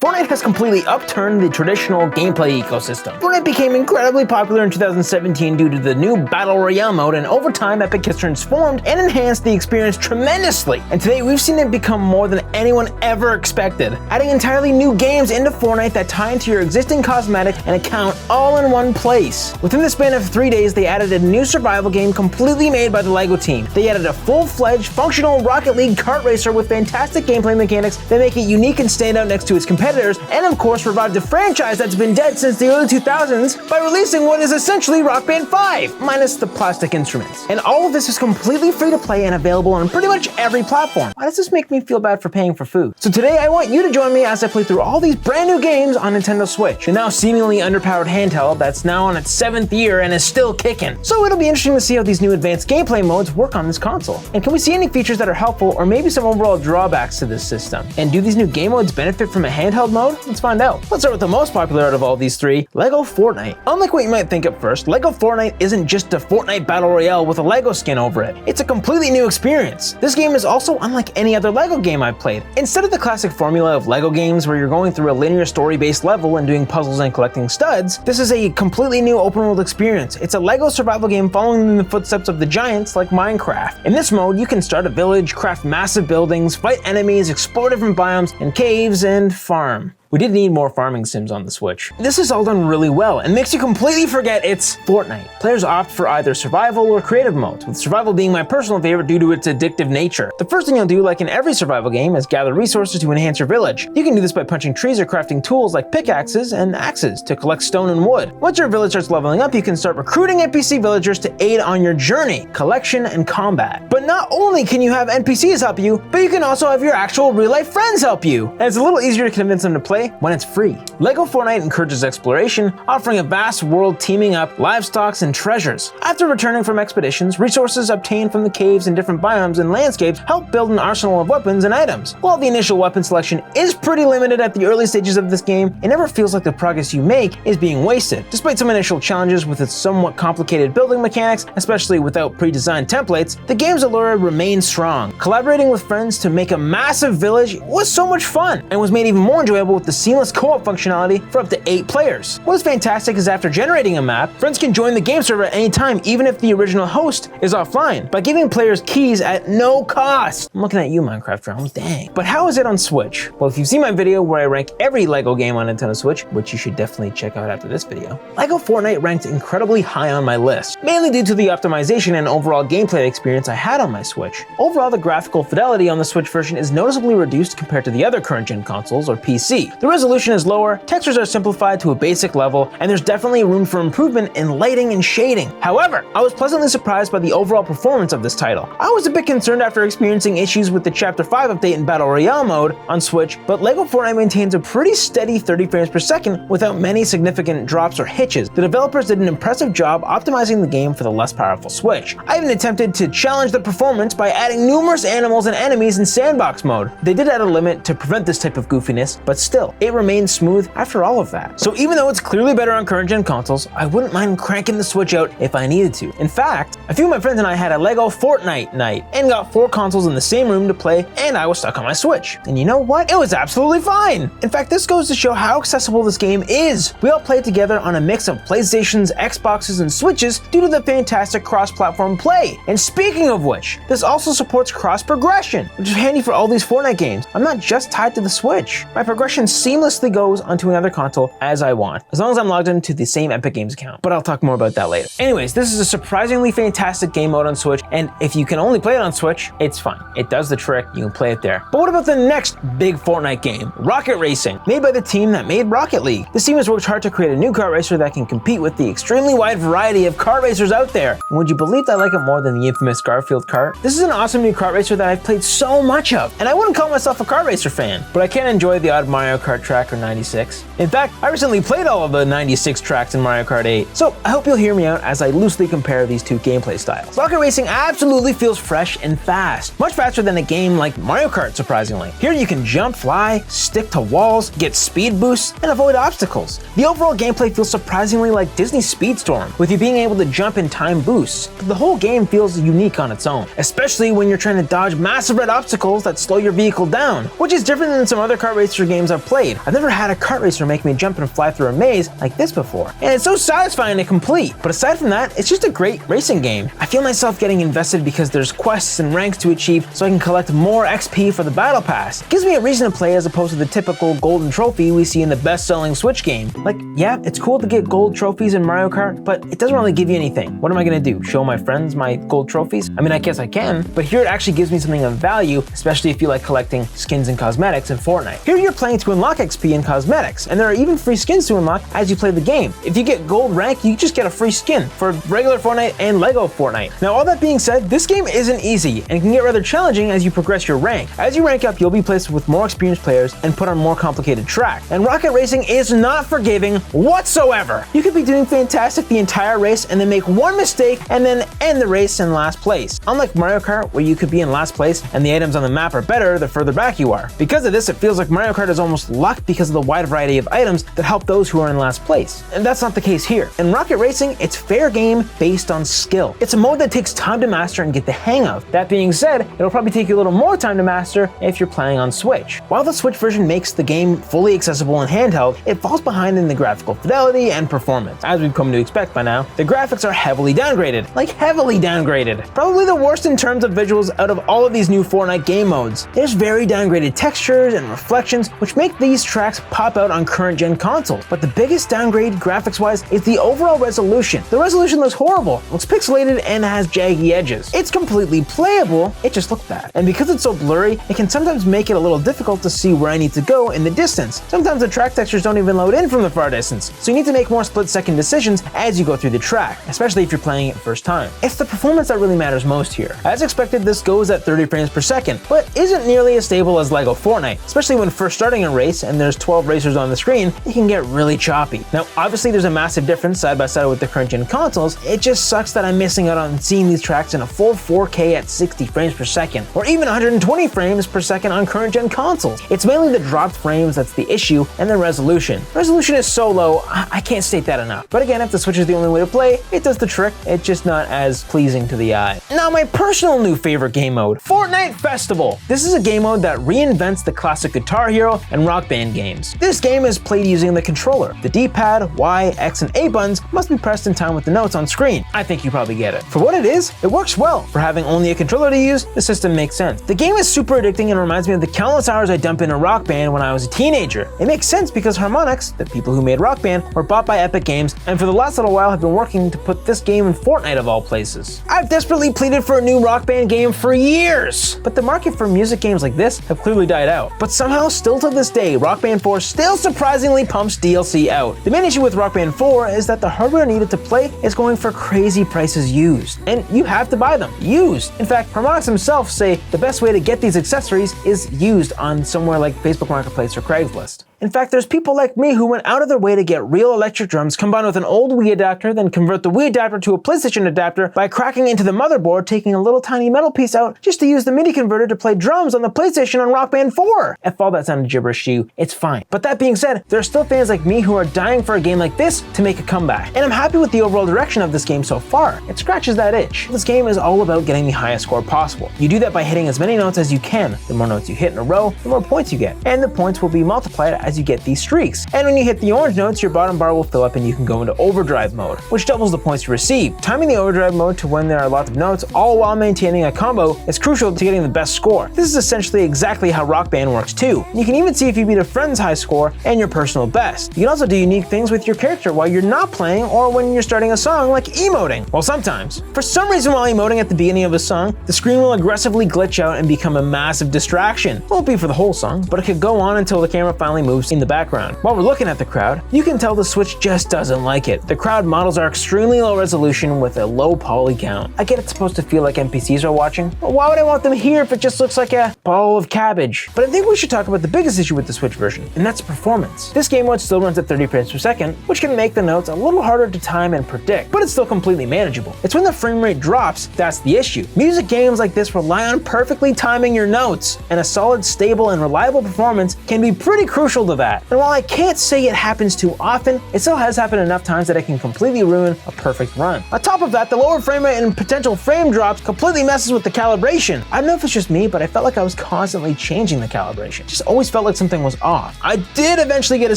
Fortnite has completely upturned the traditional gameplay ecosystem. Fortnite became incredibly popular in 2017 due to the new Battle Royale mode, and over time Epic has transformed and enhanced the experience tremendously. And today we've seen it become more than anyone ever expected, adding entirely new games into Fortnite that tie into your existing cosmetic and account all in one place. Within the span of 3 days, they added a new survival game completely made by the LEGO team. They added a full-fledged, functional Rocket League kart racer with fantastic gameplay mechanics that make it unique and stand out next to its competitors, and of course revived a franchise that's been dead since the early 2000s by releasing what is essentially Rock Band 5, minus the plastic instruments. And all of this is completely free to play and available on pretty much every platform. Why does this make me feel bad for paying for food? So today I want you to join me as I play through all these brand new games on Nintendo Switch, the now seemingly underpowered handheld that's now on its 7th year and is still kicking. So it'll be interesting to see how these new advanced gameplay modes work on this console. And can we see any features that are helpful or maybe some overall drawbacks to this system? And do these new game modes benefit from a handheld mode? Let's find out. Let's start with the most popular out of all these three, LEGO Fortnite. Unlike what you might think at first, LEGO Fortnite isn't just a Fortnite Battle Royale with a LEGO skin over it. It's a completely new experience. This game is also unlike any other LEGO game I've played. Instead of the classic formula of LEGO games where you're going through a linear story-based level and doing puzzles and collecting studs, this is a completely new open-world experience. It's a LEGO survival game following in the footsteps of the giants like Minecraft. In this mode, you can start a village, craft massive buildings, fight enemies, explore different biomes and caves, and farm. We did need more farming sims on the Switch. This is all done really well and makes you completely forget it's Fortnite. Players opt for either survival or creative modes, with survival being my personal favorite due to its addictive nature. The first thing you'll do, like in every survival game, is gather resources to enhance your village. You can do this by punching trees or crafting tools like pickaxes and axes to collect stone and wood. Once your village starts leveling up, you can start recruiting NPC villagers to aid on your journey, collection, and combat. But not only can you have NPCs help you, but you can also have your actual real-life friends help you. And it's a little easier to convince them to play when it's free. LEGO Fortnite encourages exploration, offering a vast world teaming up livestock and treasures. After returning from expeditions, resources obtained from the caves and different biomes and landscapes help build an arsenal of weapons and items. While the initial weapon selection is pretty limited at the early stages of this game, it never feels like the progress you make is being wasted. Despite some initial challenges with its somewhat complicated building mechanics, especially without pre-designed templates, the game's allure remains strong. Collaborating with friends to make a massive village was so much fun and was made even more enjoyable with the seamless co-op functionality for up to 8 players. What is fantastic is after generating a map, friends can join the game server at any time, even if the original host is offline, by giving players keys at no cost. I'm looking at you, Minecraft realms, dang. But how is it on Switch? Well, if you've seen my video where I rank every LEGO game on Nintendo Switch, which you should definitely check out after this video, LEGO Fortnite ranked incredibly high on my list, mainly due to the optimization and overall gameplay experience I had on my Switch. Overall, the graphical fidelity on the Switch version is noticeably reduced compared to the other current-gen consoles, or PC. The resolution is lower, textures are simplified to a basic level, and there's definitely room for improvement in lighting and shading. However, I was pleasantly surprised by the overall performance of this title. I was a bit concerned after experiencing issues with the Chapter 5 update in Battle Royale mode on Switch, but LEGO Fortnite maintains a pretty steady 30 frames per second without many significant drops or hitches. The developers did an impressive job optimizing the game for the less powerful Switch. I even attempted to challenge the performance by adding numerous animals and enemies in sandbox mode. They did add a limit to prevent this type of goofiness, but still, it remains smooth after all of that. So even though it's clearly better on current gen consoles, I wouldn't mind cranking the Switch out if I needed to. In fact, a few of my friends and I had a LEGO Fortnite night and got 4 consoles in the same room to play, and I was stuck on my Switch. And you know what? It was absolutely fine! In fact, this goes to show how accessible this game is. We all played together on a mix of PlayStations, Xboxes, and Switches due to the fantastic cross-platform play. And speaking of which, this also supports cross-progression, which is handy for all these Fortnite games. I'm not just tied to the Switch. My progression seamlessly goes onto another console as I want, as long as I'm logged into the same Epic Games account, but I'll talk more about that later. Anyways, this is a surprisingly fantastic game mode on Switch, and if you can only play it on Switch, it's fine. It does the trick, you can play it there. But what about the next big Fortnite game, Rocket Racing, made by the team that made Rocket League? This team has worked hard to create a new kart racer that can compete with the extremely wide variety of kart racers out there. And would you believe I like it more than the infamous Garfield kart? This is an awesome new kart racer that I've played so much of, and I wouldn't call myself a kart racer fan, but I can enjoy the odd Mario Kart track or 96. In fact, I recently played all of the 96 tracks in Mario Kart 8, so I hope you'll hear me out as I loosely compare these two gameplay styles. Rocket Racing absolutely feels fresh and fast, much faster than a game like Mario Kart, surprisingly. Here you can jump, fly, stick to walls, get speed boosts, and avoid obstacles. The overall gameplay feels surprisingly like Disney's Speedstorm, with you being able to jump and time boosts, but the whole game feels unique on its own, especially when you're trying to dodge massive red obstacles that slow your vehicle down, which is different than some other kart racer games I've played. I've never had a kart racer make me jump and fly through a maze like this before, and it's so satisfying to complete. But aside from that, it's just a great racing game. I feel myself getting invested because there's quests and ranks to achieve so I can collect more XP for the battle pass. It gives me a reason to play as opposed to the typical golden trophy we see in the best-selling Switch game. Like, yeah, it's cool to get gold trophies in Mario Kart, but it doesn't really give you anything. What am I gonna do? Show my friends my gold trophies? I mean, I guess I can, but here it actually gives me something of value, especially if you like collecting skins and cosmetics in Fortnite. Here you're playing to unlock XP and cosmetics, and there are even free skins to unlock as you play the game. If you get gold rank, you just get a free skin for regular Fortnite and Lego Fortnite. Now, all that being said, this game isn't easy and can get rather challenging as you progress your rank. As you rank up, you'll be placed with more experienced players and put on more complicated track. And Rocket Racing is not forgiving whatsoever. You could be doing fantastic the entire race and then make one mistake and then end the race in last place. Unlike Mario Kart, where you could be in last place and the items on the map are better the further back you are. Because of this, it feels like Mario Kart is almost luck because of the wide variety of items that help those who are in last place. And that's not the case here. In Rocket Racing, it's fair game based on skill. It's a mode that takes time to master and get the hang of. That being said, it'll probably take you a little more time to master if you're playing on Switch. While the Switch version makes the game fully accessible and handheld, it falls behind in the graphical fidelity and performance. As we've come to expect by now, the graphics are heavily downgraded. Like heavily downgraded. Probably the worst in terms of visuals out of all of these new Fortnite game modes. There's very downgraded textures and reflections, which make these tracks pop out on current gen consoles. But the biggest downgrade graphics-wise is the overall resolution. The resolution looks horrible, looks pixelated, and has jaggy edges. It's completely playable, it just looked bad. And because it's so blurry, it can sometimes make it a little difficult to see where I need to go in the distance. Sometimes the track textures don't even load in from the far distance, so you need to make more split-second decisions as you go through the track, especially if you're playing it first time. It's the performance that really matters most here. As expected, this goes at 30 frames per second, but isn't nearly as stable as Lego Fortnite, especially when first starting a race and there's 12 racers on the screen, it can get really choppy. Now, obviously there's a massive difference side by side with the current gen consoles. It just sucks that I'm missing out on seeing these tracks in a full 4K at 60 frames per second, or even 120 frames per second on current gen consoles. It's mainly the dropped frames that's the issue, and the resolution. Resolution is so low, I can't state that enough. But again, if the Switch is the only way to play, it does the trick. It's just not as pleasing to the eye. Now, my personal new favorite game mode, Fortnite Festival. This is a game mode that reinvents the classic Guitar Hero and Rock Band games. This game is played using the controller. The D-pad, Y, X, and A buttons must be pressed in time with the notes on screen. I think you probably get it. For what it is, it works well. For having only a controller to use, the system makes sense. The game is super addicting and reminds me of the countless hours I dumped in a Rock Band when I was a teenager. It makes sense because Harmonix, the people who made Rock Band, were bought by Epic Games, and for the last little while have been working to put this game in Fortnite of all places. I've desperately pleaded for a new Rock Band game for years, but the market for music games like this have clearly died out. But somehow, still to this day, Rock Band 4 still surprisingly pumps DLC out. The main issue with Rock Band 4 is that the hardware needed to play is going for crazy prices used, and you have to buy them used. In fact, Harmonix themselves say the best way to get these accessories is used on somewhere like Facebook Marketplace or Craigslist. In fact, there's people like me who went out of their way to get real electric drums combined with an old Wii adapter, then convert the Wii adapter to a PlayStation adapter by cracking into the motherboard, taking a little tiny metal piece out just to use the MIDI converter to play drums on the PlayStation on Rock Band 4. If all that sounded gibberish to you, it's fine. But that being said, there are still fans like me who are dying for a game like this to make a comeback. And I'm happy with the overall direction of this game so far. It scratches that itch. This game is all about getting the highest score possible. You do that by hitting as many notes as you can. The more notes you hit in a row, the more points you get. And the points will be multiplied as you get these streaks. And when you hit the orange notes, your bottom bar will fill up and you can go into overdrive mode, which doubles the points you receive. Timing the overdrive mode to when there are lots of notes, all while maintaining a combo, is crucial to getting the best score. This is essentially exactly how Rock Band works too. You can even see if you beat a friend's high score and your personal best. You can also do unique things with your character while you're not playing or when you're starting a song, like emoting. Well, sometimes. For some reason, while emoting at the beginning of a song, the screen will aggressively glitch out and become a massive distraction. It won't be for the whole song, but it could go on until the camera finally moves in the background. While we're looking at the crowd, you can tell the Switch just doesn't like it. The crowd models are extremely low resolution with a low poly count. I get it's supposed to feel like NPCs are watching, but why would I want them here if it just looks like a ball of cabbage? But I think we should talk about the biggest issue with the Switch version, and that's performance. This game mode still runs at 30 frames per second, which can make the notes a little harder to time and predict, but it's still completely manageable. It's when the frame rate drops that's the issue. Music games like this rely on perfectly timing your notes, and a solid, stable, and reliable performance can be pretty crucial to that. And while I can't say it happens too often, it still has happened enough times that it can completely ruin a perfect run. On top of that, the lower frame rate and potential frame drops completely messes with the calibration. I don't know if it's just me, but I felt like I was constantly changing the calibration. It just always felt like something something was off. I did eventually get a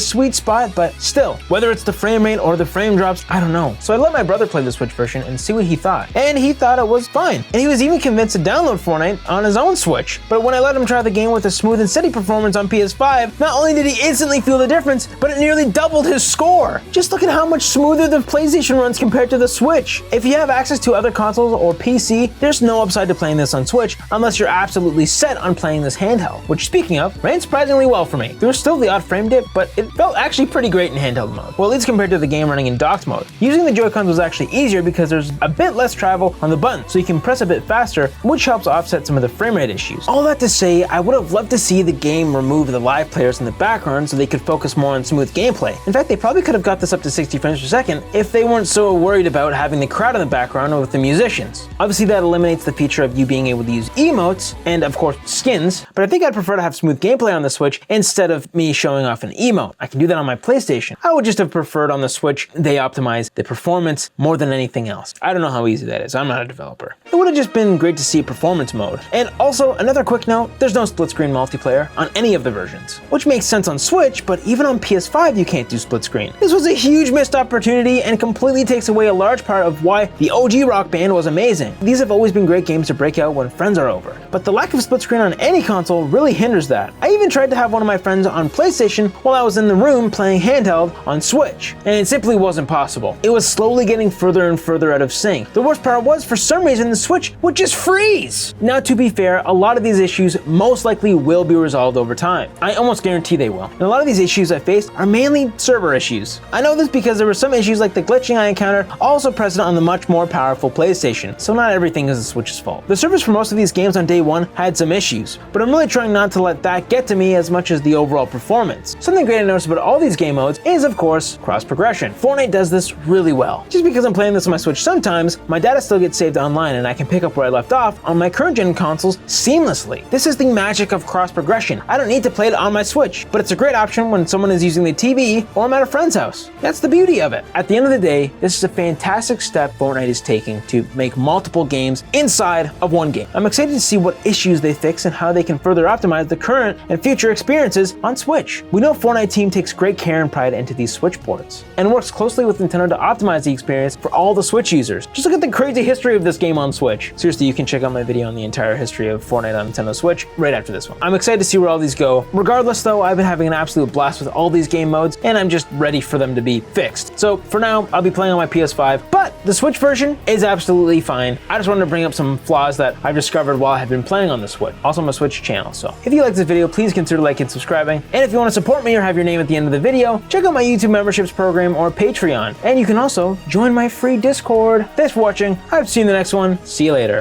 sweet spot, but still, whether it's the frame rate or the frame drops, I don't know. So I let my brother play the Switch version and see what he thought. And he thought it was fine. And he was even convinced to download Fortnite on his own Switch. But when I let him try the game with a smooth and steady performance on PS5, not only did he instantly feel the difference, but it nearly doubled his score. Just look at how much smoother the PlayStation runs compared to the Switch. If you have access to other consoles or PC, there's no upside to playing this on Switch unless you're absolutely set on playing this handheld, which, speaking of, ran surprisingly well for me. There was still the odd frame dip, but it felt actually pretty great in handheld mode. Well, at least compared to the game running in docked mode. Using the Joy-Cons was actually easier because there's a bit less travel on the button, so you can press a bit faster, which helps offset some of the frame rate issues. All that to say, I would have loved to see the game remove the live players in the background so they could focus more on smooth gameplay. In fact, they probably could have got this up to 60 frames per second if they weren't so worried about having the crowd in the background with the musicians. Obviously, that eliminates the feature of you being able to use emotes and, of course, skins, but I think I'd prefer to have smooth gameplay on the Switch instead of me showing off an emote. I can do that on my PlayStation. I would just have preferred on the Switch they optimize the performance more than anything else. I don't know how easy that is. I'm not a developer. It would have just been great to see performance mode. And also, another quick note, there's no split screen multiplayer on any of the versions, which makes sense on Switch, but even on PS5 you can't do split screen. This was a huge missed opportunity and completely takes away a large part of why the OG Rock Band was amazing. These have always been great games to break out when friends are over, but the lack of split screen on any console really hinders that. I even tried to have one of my friends on PlayStation while I was in the room playing handheld on Switch, and it simply wasn't possible. It was slowly getting further and further out of sync. The worst part was, for some reason, the Switch would just freeze. Now, to be fair, a lot of these issues most likely will be resolved over time. I almost guarantee they will. And a lot of these issues I faced are mainly server issues. I know this because there were some issues like the glitching I encountered also present on the much more powerful PlayStation, so not everything is the Switch's fault. The servers for most of these games on day one had some issues, but I'm really trying not to let that get to me as much as the overall performance. Something great I noticed about all these game modes is, of course, cross progression. Fortnite does this really well. Just because I'm playing this on my Switch sometimes, my data still gets saved online and I can pick up where I left off on my current gen consoles seamlessly. This is the magic of cross progression. I don't need to play it on my Switch, but it's a great option when someone is using the TV or I'm at a friend's house. That's the beauty of it. At the end of the day, this is a fantastic step Fortnite is taking to make multiple games inside of one game. I'm excited to see what issues they fix and how they can further optimize the current and future experiences on Switch. We know Fortnite team takes great care and pride into these Switch ports and works closely with Nintendo to optimize the experience for all the Switch users. Just look at the crazy history of this game on Switch. Seriously, you can check out my video on the entire history of Fortnite on Nintendo Switch right after this one. I'm excited to see where all these go. Regardless though, I've been having an absolute blast with all these game modes and I'm just ready for them to be fixed. So for now, I'll be playing on my PS5, but the Switch version is absolutely fine. I just wanted to bring up some flaws that I've discovered while I've been playing on the Switch, also on my Switch channel. So if you like this video, please consider liking and subscribing. And if you want to support me or have your name at the end of the video, check out my YouTube memberships program or Patreon. And you can also join my free Discord. Thanks for watching. I've seen the next one. See you later.